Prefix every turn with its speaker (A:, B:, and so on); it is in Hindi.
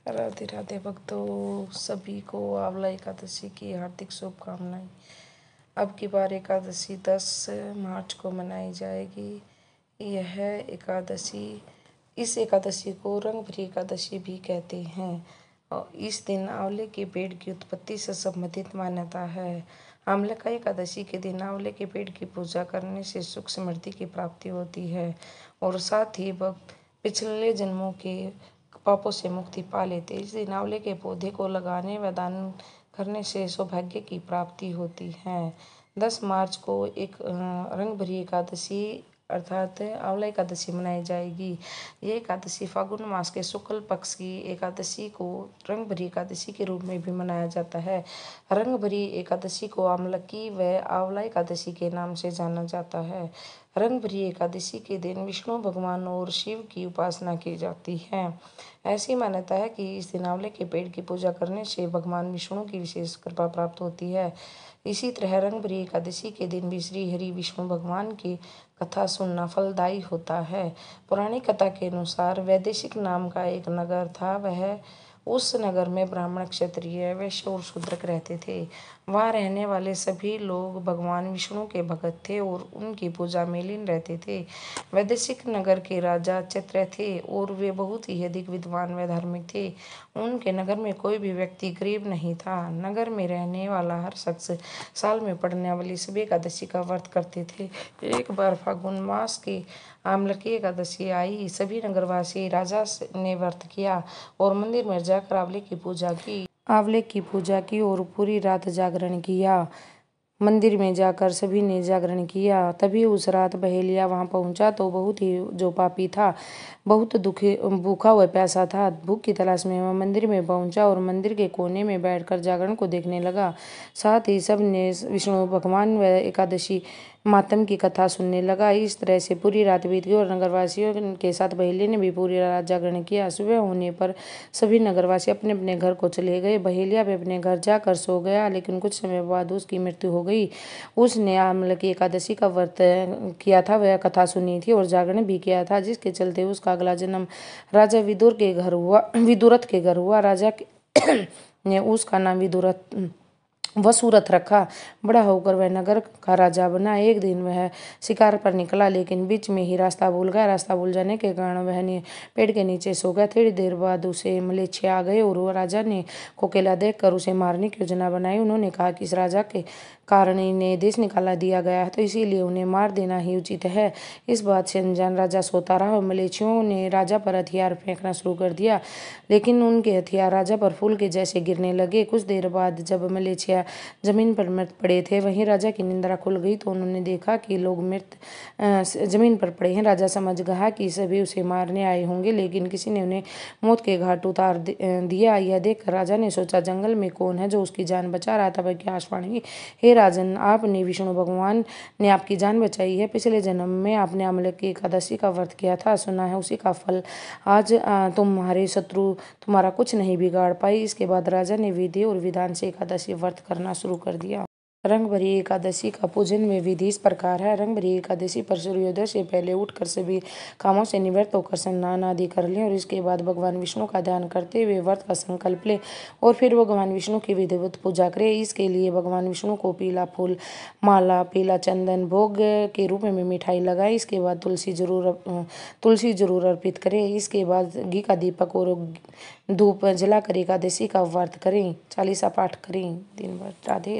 A: राधे राधे भक्तों, सभी को आंवला एकादशी की हार्दिक शुभकामनाएं। अब की बार एकादशी 10 मार्च को मनाई जाएगी। यह एकादशी इस एकादशी को रंग भरी एकादशी भी कहते हैं और इस दिन आंवले के पेड़ की उत्पत्ति से संबंधित मान्यता है। आंवले का एकादशी के दिन आंवले के पेड़ की पूजा करने से सुख समृद्धि की प्राप्ति होती है और साथ ही भक्त पिछले जन्मों के पापों से मुक्ति पा लेते। इस दिन आंवले के पौधे को लगाने व दान करने से सौभाग्य की प्राप्ति होती है। 10 मार्च को एक रंग भरी एकादशी अर्थात आंवला एकादशी मनाई जाएगी। ये एकादशी फागुन मास के शुक्ल पक्ष की एकादशी को रंग भरी एकादशी के रूप में भी मनाया जाता है। रंग भरी एकादशी को आमलकी व आंवला एकादशी के नाम से जाना जाता है। रंग भरी एकादशी के दिन विष्णु भगवान और शिव की उपासना की जाती है। ऐसी मान्यता है कि इस दिन आंवले के पेड़ की पूजा करने से भगवान विष्णु की विशेष कृपा प्राप्त होती है। इसी तरह रंग भरी एकादशी के दिन भी श्री हरि विष्णु भगवान की कथा सुनना फलदायी होता है। पुरानी कथा के अनुसार वैदेशिक नाम का एक नगर था। वह उस नगर में ब्राह्मण, क्षत्रिय, वैश्य और शूद्रक रहते थे। वहाँ रहने वाले सभी लोग भगवान विष्णु के भक्त थे और उनकी पूजा में लीन रहते थे। वैदेशिक नगर के राजा चैत्र थे और वे बहुत ही अधिक विद्वान व धार्मिक थे। उनके नगर में कोई भी व्यक्ति गरीब नहीं था। नगर में रहने वाला हर शख्स साल में पड़ने वाली सभी एकादशी का व्रत करते थे। एक बार फागुन मास की आमलकी एकादशी आई। सभी नगरवासी राजा ने व्रत किया और मंदिर में जाकर आंवले की पूजा की और पूरी रात जागरण किया। मंदिर में जाकर सभी ने जागरण किया। तभी उस रात बहेलिया वहां पहुंचा तो बहुत ही जो पापी था, बहुत भूखा व प्यासा था। भूख की तलाश में वह मंदिर में पहुंचा और मंदिर के कोने में बैठकर जागरण को देखने लगा। साथ ही सब ने विष्णु भगवान व एकादशी मातम की कथा सुनने लगा। इस तरह से पूरी रात बीत गई और नगरवासियों के साथ बहेलिया ने भी पूरी रात जागरण किया। सुबह होने पर सभी नगरवासी अपने अपने घर को चले गए। बहेलिया भी अपने घर जाकर सो गया, लेकिन कुछ समय बाद उसकी मृत्यु हो गई। उसने आमलकी एकादशी का व्रत किया था, वह कथा सुनी थी और जागरण भी किया था, जिसके चलते उसका अगला जन्म राजा विदुरथ के घर हुआ। राजा ने उसका नाम वसुरथ रखा। बड़ा होकर वह नगर का राजा बना। एक दिन वह शिकार पर निकला, लेकिन बीच में ही रास्ता भूल गया। रास्ता भूल जाने के कारण वह पेड़ के नीचे सो गया। थोड़ी देर बाद उसे मलेच्छे आ गए और राजा ने कोकेला देखकर उसे मारने की योजना बनाई। उन्होंने कहा कि इस राजा के कारण इन्हें देश निकाला दिया गया है, तो इसीलिए उन्हें मार देना ही उचित है। इस बात से अनजान राजा सोता रहा और मलेच्छियों ने राजा पर हथियार फेंकना शुरू कर दिया, लेकिन उनके हथियार राजा पर फूल के जैसे गिरने लगे। कुछ देर बाद जब मलेच्छिया जमीन पर मृत पड़े थे, वहीं राजा की निंद्रा खुल गई तो उन्होंने देखा कि लोग मृत जमीन पर पड़े हैं। राजा समझ गया कि सभी उसे मारने आए होंगे, लेकिन किसी ने उन्हें मौत के घाट उतार दिया। यह देखकर राजा ने सोचा, जंगल में कौन है जो उसकी जान बचा रहा था। वह क्या आकाशवाणी, हे राजन, आपने विष्णु भगवान ने आपकी जान बचाई है। पिछले जन्म में आपने आमलकी एकादशी का व्रत किया था, सुना है उसी का फल आज तुम्हारे शत्रु तुम्हारा कुछ नहीं बिगाड़ पाई। इसके बाद राजा ने विधि और विधान से एकादशी व्रत करना शुरू कर दिया। रंग भरी एकादशी का पूजन में विधि इस प्रकार है। रंग भरी एकादशी पर सूर्योदय से पहले उठकर सभी कामों से निवृत्त होकर स्नान आदि कर लें और इसके बाद भगवान विष्णु का ध्यान करते हुए व्रत का संकल्प लें और फिर भगवान विष्णु की विधिवत पूजा करें। इसके लिए भगवान विष्णु को पीला फूल माला, पीला चंदन भोग के रूप में मिठाई लगाए। इसके बाद तुलसी जरूर अर्पित करें। इसके बाद घी का दीपक और धूप जलाकर एकादशी का व्रत करें। चालीसा पाठ करें दिन भर। राधे राधे।